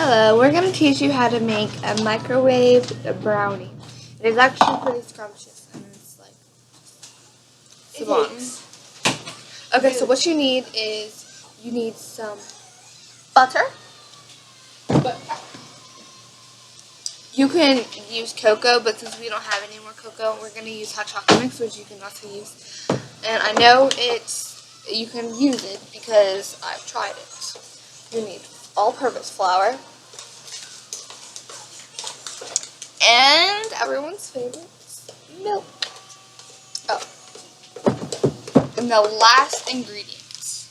Hello, we're going to teach you how to make a microwave brownie. It is actually pretty scrumptious and it's like Okay, so what you need is you need some butter. You can use cocoa, but since we don't have any more cocoa, we're going to use hot chocolate mix, which you can also use. And I know you can use it because I've tried it. You need all-purpose flour. And everyone's favorite, milk. Oh. And the last ingredients.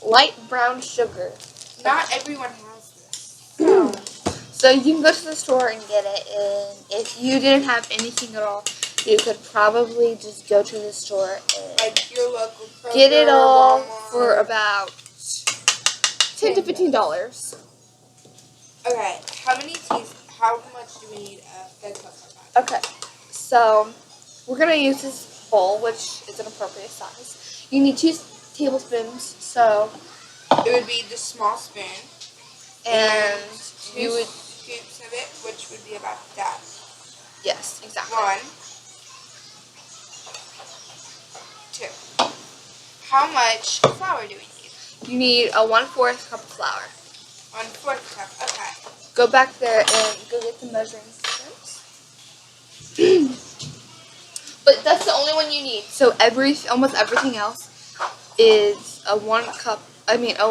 Light brown sugar. Not everyone has this. So you can go to the store and get it, and if you didn't have anything at all, you could probably just go to the store and like your local Kroger, get it all Walmart. For about $10 to $15. Okay, how much do we need of the cocoa? Okay, so we're going to use this bowl, which is an appropriate size. You need 2 tablespoons, so it would be the small spoon. And you would scoops of it, which would be about that. Yes, exactly. 1, 2. How much flour do we need? You need a 1/4 cup of flour. 1/4 cup, okay. Go back there and go get the measuring spoons. But that's the only one you need. So almost everything else is a 1/4 cup. I cannot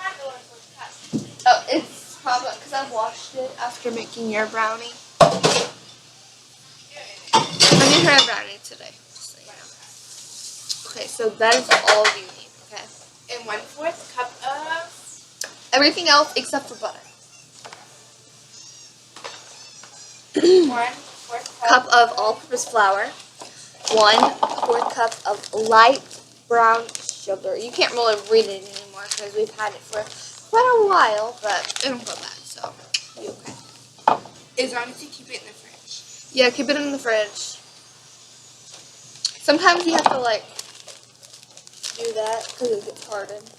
find the 1/4 cup. Oh, it's probably because I washed it after making your brownie. I made her a brownie today, just so you know. Okay, so that is all you need, okay? And 1/4 cup of? Everything else except for butter. 1/4 cup of all-purpose flour. 1/4 cup of light brown sugar. You can't really read it anymore because we've had it for quite a while, but it don't go bad, so you'll be okay. As long as you keep it in the fridge. Yeah, keep it in the fridge. Sometimes you have to, like, do that because it gets hardened.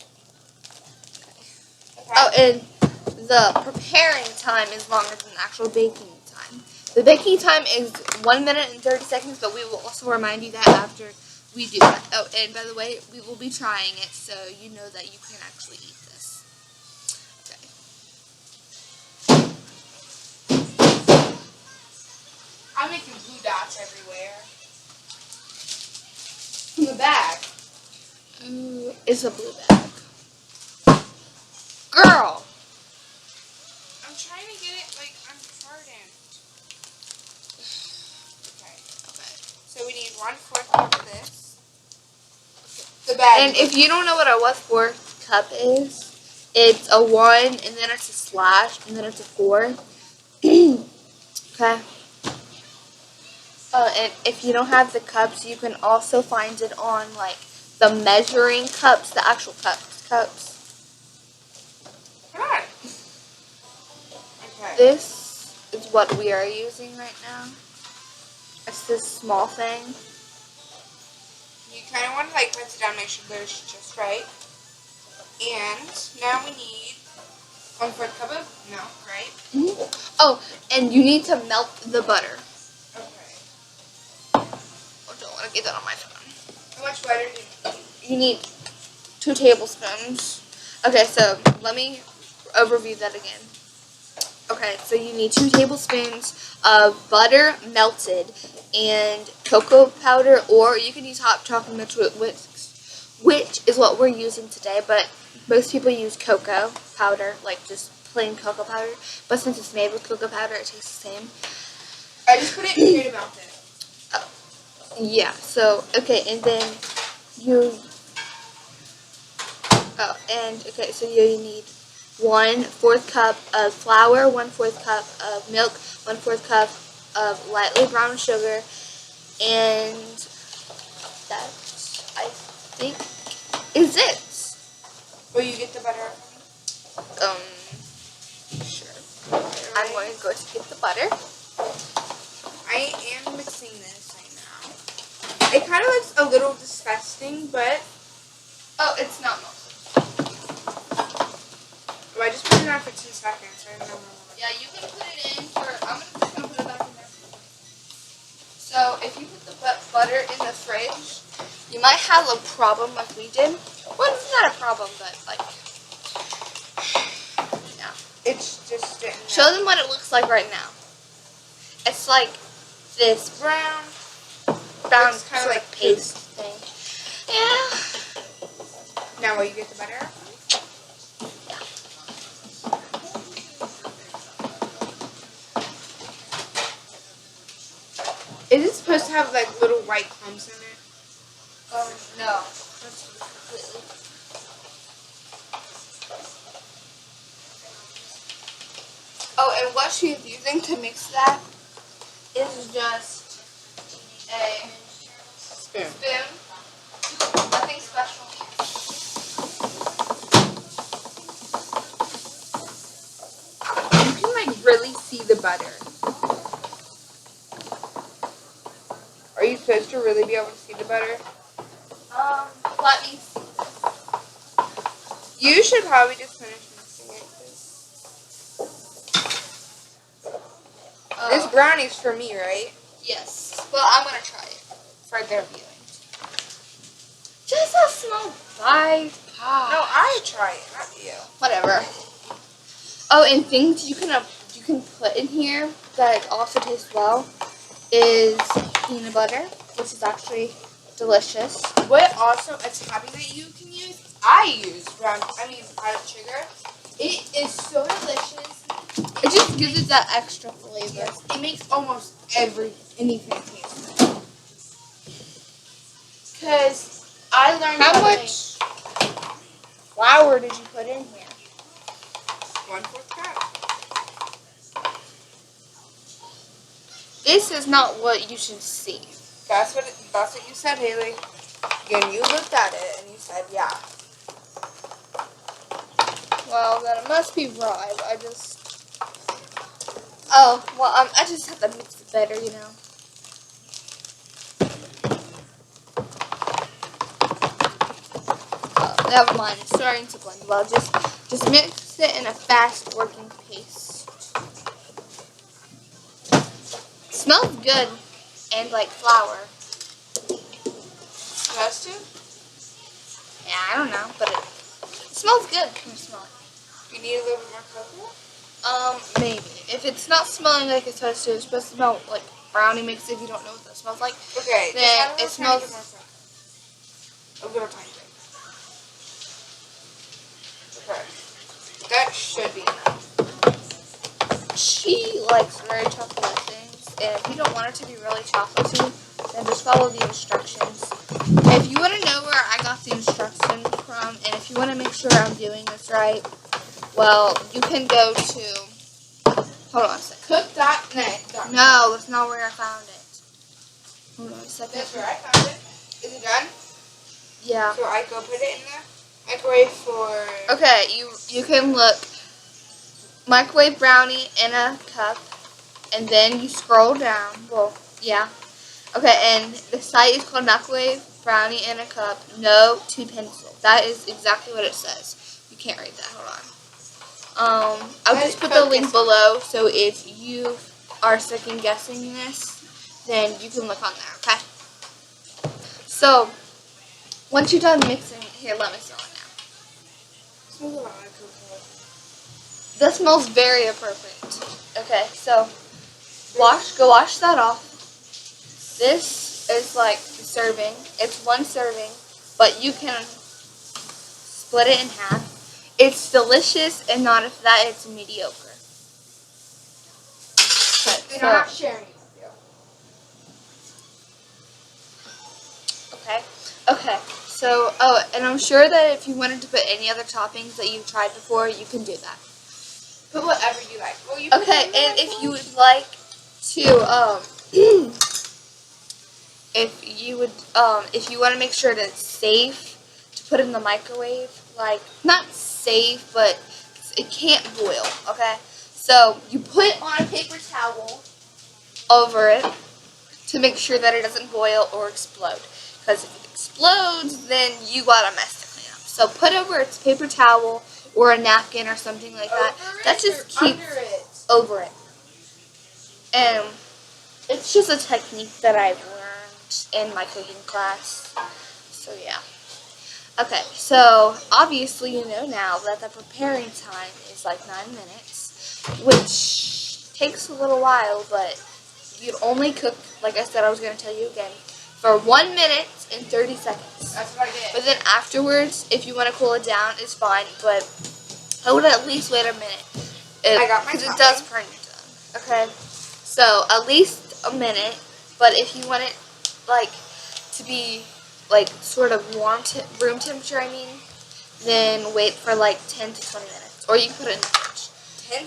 Okay. Oh, and the preparing time is longer than the actual baking time. The baking time is 1 minute and 30 seconds, but we will also remind you that after we do that. Oh, and by the way, we will be trying it, so you know that you can actually eat this. Okay. I'm making blue dots everywhere. In the bag. Ooh, it's a blue bag. Girl! I'm trying to get it, like, unhardened. Okay. So we need 1/4 cup of this. The bag. And if you don't know what a 1/4 cup is, it's a 1, and then it's a slash, and then it's a 4. Okay. And if you don't have the cups, you can also find it on, like, the measuring cups, the actual cups. Come on. Okay. This is what we are using right now. It's this small thing. You kind of want to, like, press it down, make sure there's just right. And now we need 1/4 cup of milk, right? Mm-hmm. Oh, and you need to melt the butter. Okay. I don't want to get that on my phone. How much butter do you need? You need 2 tablespoons. Okay, so let me overview that again. Okay, so you need 2 tablespoons of butter melted and cocoa powder, or you can use hot chocolate mix, which is what we're using today, but most people use cocoa powder, like just plain cocoa powder, but since it's made with cocoa powder, it tastes the same. I just put it in here to melt it. Oh, yeah, so, okay, and then so you need 1/4 cup of flour, 1/4 cup of milk, 1/4 cup of lightly brown sugar, and that, I think, is it. Will you get the butter? Sure. I'm going to go to get the butter. I am mixing this right now. It kind of looks a little disgusting, but... Oh, it's not melted. know if it's 2 seconds. I don't know. Yeah, you can put it in for. I'm just gonna put it back in there. So if you put the butter in the fridge, you might have a problem like we did. Well, it's not a problem, but like, yeah. It's just Show them what it looks like right now. It's like this brown it's kind of like paste thing. Yeah. Now will you get the butter? Is it supposed to have like little white clumps in it? No. That's completely. Oh, and what she's using to mix that is just a Spoon. Nothing special. You can like really see the butter. Are you supposed to really be able to see the butter? Let me see. You should probably just finish mixing it. This brownie's for me, right? Yes. Well, I'm gonna try it for their viewing. Just a small bite. No, I try it, not you. Whatever. Oh, and things you can put in here that also taste well is peanut butter, which is actually delicious. What also a topping that you can use? I use powdered sugar. It is so delicious. It just gives it that extra flavor. Yes, it makes almost anything taste good. Because I learned How to much flour did you put in here? 1/4 cup. This is not what you should see. That's what you said, Haley. And you looked at it and you said, yeah. Well, then it must be right. I just. Oh, well, I just have to mix it better, you know. Oh, never mind. It's starting to blend well. Just mix it in a fast working paste. It smells good and like flour. Supposed to? Yeah, I don't know, but it smells good. Can you smell it? You need a little bit more cocoa? Maybe. If it's not smelling like it's supposed to smell like brownie mix if you don't know what that smells like. Okay, Then it smells. A little tiny bit. Okay. That should be enough. She likes very chocolate things, and if you don't want it to be really chocolatey, then just follow the instructions. If you want to know where I got the instructions from, and if you want to make sure I'm doing this right, well, you can go to, hold on a second. Cook.net. No, that's not where I found it. Hold on a second. That's where I found it. Is it done? Yeah. So I go put it in the microwave for... Okay, you can look, microwave brownie in a cup, and then you scroll down. Well, yeah. Okay, and the site is called microwave brownie in a cup, no to pencil. That is exactly what it says. You can't read that. Hold on. I'll just put the link below, so if you are second guessing this, then you can look on there, okay? So, once you're done mixing, here, let me smell it now. Smells a lot like cocoa. That smells very appropriate. Okay, so, go wash that off. This is like the serving. It's one serving, but you can split it in half. It's delicious, and not if that, it's mediocre. Okay, And I'm not sharing it with you. Okay, so, oh, and I'm sure that if you wanted to put any other toppings that you've tried before, you can do that. Put whatever you like. Well, you Okay, and if you would like to, if you want to make sure that it's safe to put in the microwave, like, not safe, but it can't boil, okay? So, you put on a paper towel over it to make sure that it doesn't boil or explode. Because if it explodes, then you got a mess to clean up. So, put over its paper towel or a napkin or something like that. That just keeps over it. And it's just a technique that I've learned in my cooking class. So yeah. Okay, so obviously you know now that the preparing time is like 9 minutes, which takes a little while, but you'd only cook, like I said, I was going to tell you again, for 1 minute and 30 seconds. That's what I did. But then afterwards, if you want to cool it down, it's fine, but I would at least wait a minute. I got my because it does burn your tongue. Okay, so at least a minute, but if you want it, like, to be like sort of room temperature, then wait for like 10 to 20 minutes, or you can put it in the fridge.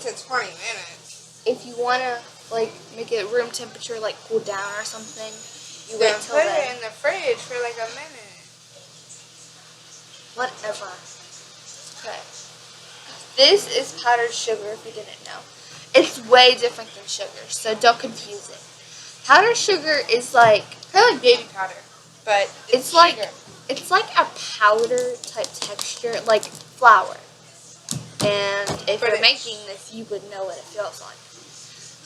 10 to 20 minutes. If you want to like make it room temperature, like cool down or something, you Then wait till put then. it in the fridge for like a minute. Whatever. Okay. This is powdered sugar, if you didn't know. It's way different than sugar, so don't confuse it. Powdered sugar is like Kind of like baby powder, but it's sugar. like a powder type texture, like flour. And if you're making this, you would know what it feels like.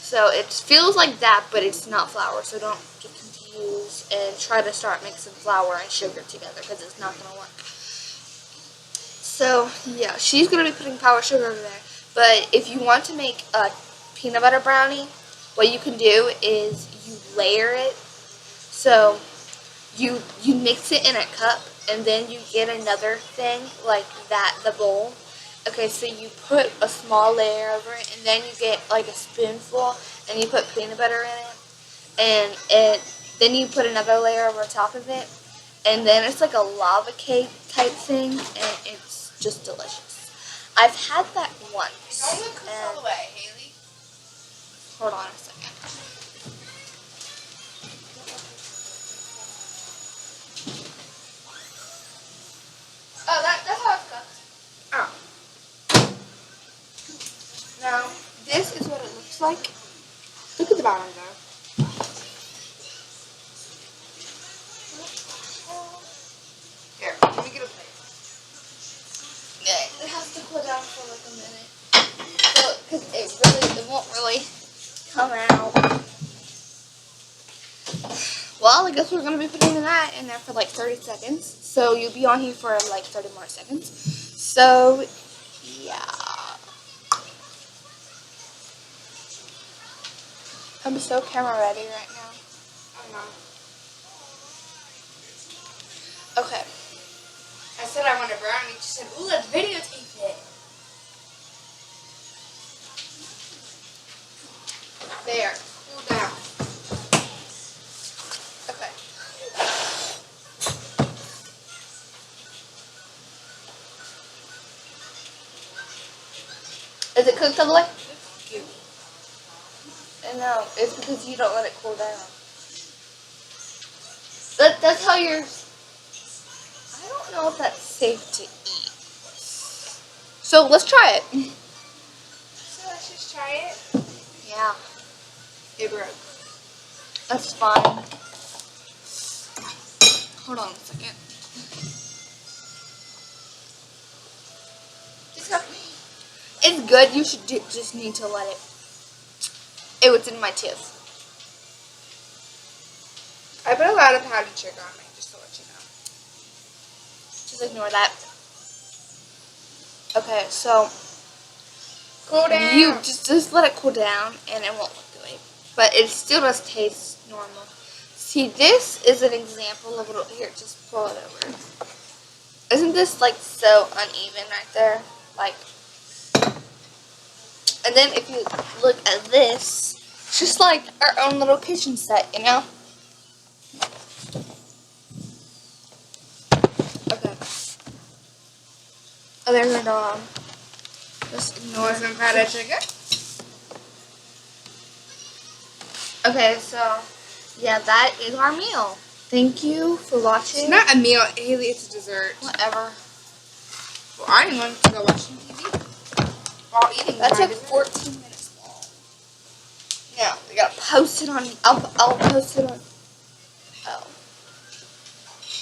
So it feels like that, but it's not flour. So don't get confused and try to start mixing flour and sugar together, because it's not going to work. So yeah, she's going to be putting powdered sugar over there. But if you want to make a peanut butter brownie, what you can do is you layer it. So you mix it in a cup, and then you get another thing like that, the bowl. Okay, so you put a small layer over it, and then you get like a spoonful, and you put peanut butter in it, and then you put another layer over top of it, and then it's like a lava cake type thing, and it's just delicious. I've had that once. Don't look all the way, Haley. Hold on a second. Oh, that's how it's cooked. Oh. Now, this is what it looks like. Look at the bottom though. Here, let me get a plate. Yeah, it has to cool down for like a minute. So, because it won't really come out. Well, I guess we're going to be putting that in there for like 30 seconds. So you'll be on here for like 30 more seconds. So, yeah. I'm so camera ready right now. I'm not. Okay. I said I want a brownie. She said, ooh, let's videotape it. There. Cool down. Okay. Is it cooked all the way? You. No, it's because you don't let it cool down. That's how you're... I don't know if that's safe to eat. So let's try it. So let's just try it. Yeah, It broke. that's fine. Hold on a second. It's good. You should just need to let it. It was in my tooth. I put a lot of powdered sugar on mine, just to let you know. Just ignore that. Okay, so Cool down. you just let it cool down, and it won't look good. But it still does taste normal. See, this is an example of what. Here, just pull it over. Isn't this like so uneven right there? Like, and then if you look at this, it's just like our own little kitchen set, you know? Okay. Oh, there's our dog. Just ignore Some powdered sugar? Okay, so, yeah, that is our meal. Thank you for watching. It's not a meal, Haley, it's a dessert. Whatever. Well, I want to go watching TV while eating That my took dessert. 14 minutes long. Yeah, we gotta post it on, I'll post it on, oh.